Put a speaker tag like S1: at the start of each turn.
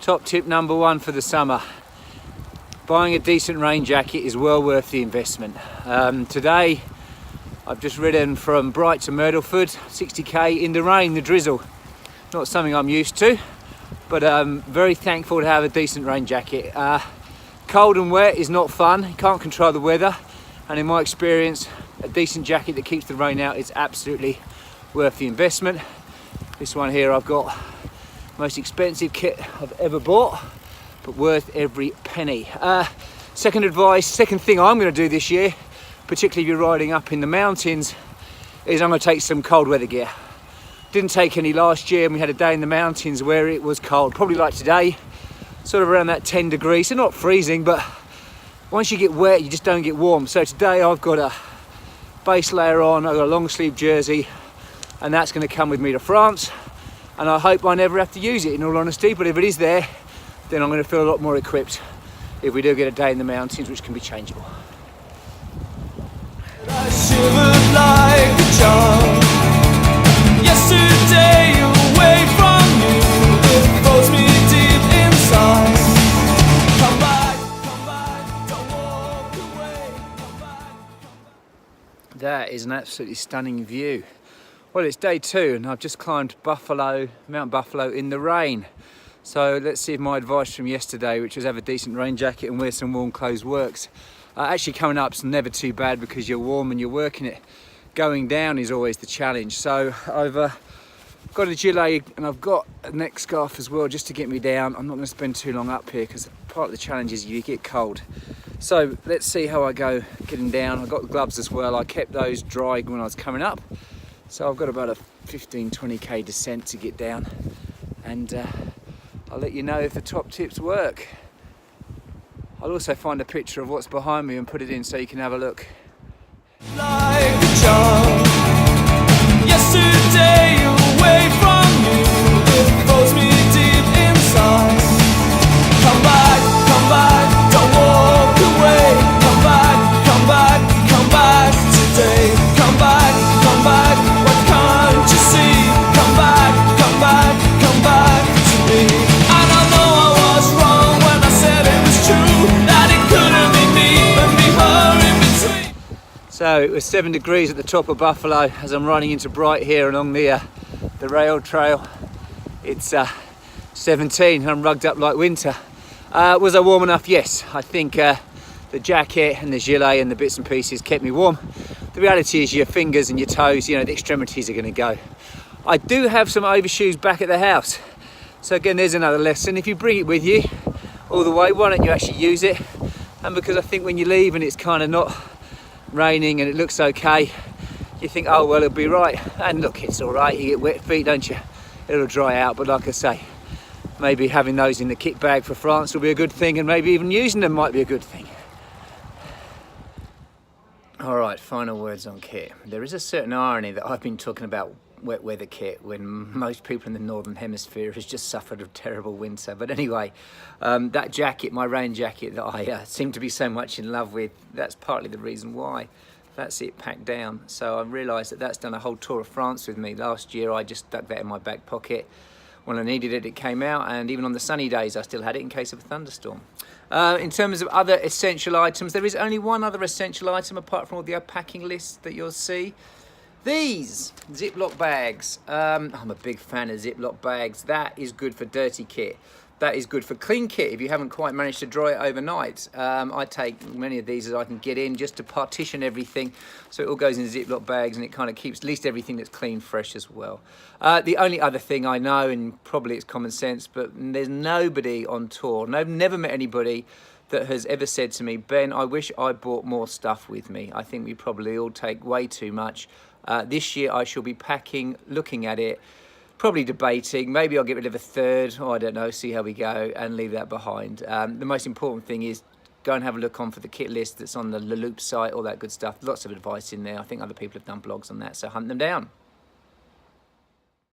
S1: Top tip number one for the summer. Buying a decent rain jacket is well worth the investment. Today I've just ridden from Bright to Myrtleford, 60k in the rain, the drizzle. Not something I'm used to, but I'm very thankful to have a decent rain jacket. Cold and wet is not fun, you can't control the weather, and in my experience a decent jacket that keeps the rain out is absolutely worth the investment. This one here I've got, most expensive kit I've ever bought, but worth every penny. Second thing I'm going to do this year, particularly if you're riding up in the mountains, is I'm going to take some cold weather gear. Didn't take any last year, and we had a day in the mountains where it was cold, probably like today, sort of around that 10 degrees, so not freezing, but once you get wet you just don't get warm. So today I've got a base layer on, I've got a long sleeve jersey, and that's going to come with me to France, and I hope I never have to use it, in all honesty, but if it is there, then I'm going to feel a lot more equipped if we do get a day in the mountains, which can be changeable.
S2: I shivered like a child. Yesterday away from you, it froze me deep inside. Come back, don't walk away. Come back.
S1: That is an absolutely stunning view. Well, it's day 2 and I've just climbed Mount Buffalo in the rain. So let's see if my advice from yesterday, which was have a decent rain jacket and wear some warm clothes, works. Actually coming up's never too bad because you're warm and you're working it. Going down is always the challenge. So I've got a gilet and I've got a neck scarf as well just to get me down. I'm not going to spend too long up here because part of the challenge is you get cold. So let's see how I go getting down. I've got the gloves as well. I kept those dry when I was coming up. So I've got about a 15-20k descent to get down, and I'll let you know if the top tips work. I'll also find a picture of what's behind me and put it in so you can have a look.
S2: Like a child. Yesterday away from you, it froze me deep inside. Come back, don't walk away. Come back today. Come back, what can't you see? Come back to me. And I know I was wrong when I said it was true, that it couldn't be me and be her in between.
S1: So it was 7 degrees at the top of Buffalo as I'm riding into Bright here along the rail trail. It's 17 and I'm rugged up like winter. Was I warm enough? Yes. I think the jacket and the gilet and the bits and pieces kept me warm. The reality is your fingers and your toes, you know, the extremities are going to go. I do have some overshoes back at the house. So again, there's another lesson. If you bring it with you all the way, why don't you actually use it? And because I think when you leave and it's kind of not raining and it looks okay, you think, oh well, it'll be right. And look, it's all right. You get wet feet, don't you? It'll dry out. But like I say, maybe having those in the kit bag for France will be a good thing, and maybe even using them might be a good thing. All right, final words on kit. There is a certain irony that I've been talking about wet weather kit when most people in the Northern Hemisphere has just suffered a terrible winter. But anyway, that jacket, my rain jacket that I seem to be so much in love with, that's partly the reason why. That's it packed down. So I realised that that's done a whole tour of France with me. Last year I just stuck that in my back pocket. When I needed it, it came out, and even on the sunny days I still had it in case of a thunderstorm. In terms of other essential items, there is only one other essential item apart from all the packing lists that you'll see. These Ziploc bags. I'm a big fan of Ziploc bags. That is good for dirty kit. That is good for clean kit if you haven't quite managed to dry it overnight. I take many of these as I can get in just to partition everything, so it all goes in Ziploc bags and it kind of keeps at least everything that's clean fresh as well. The only other thing I know, and probably it's common sense, but there's nobody on tour, never met anybody that has ever said to me, Ben, I wish I brought more stuff with me. I think we probably all take way too much. This year I shall be packing, looking at it, probably debating, maybe I'll get rid of a third, or I don't know, see how we go, and leave that behind. The most important thing is go and have a look on for the kit list that's on the Le Loop site, all that good stuff. Lots of advice in there. I think other people have done blogs on that, so hunt them down.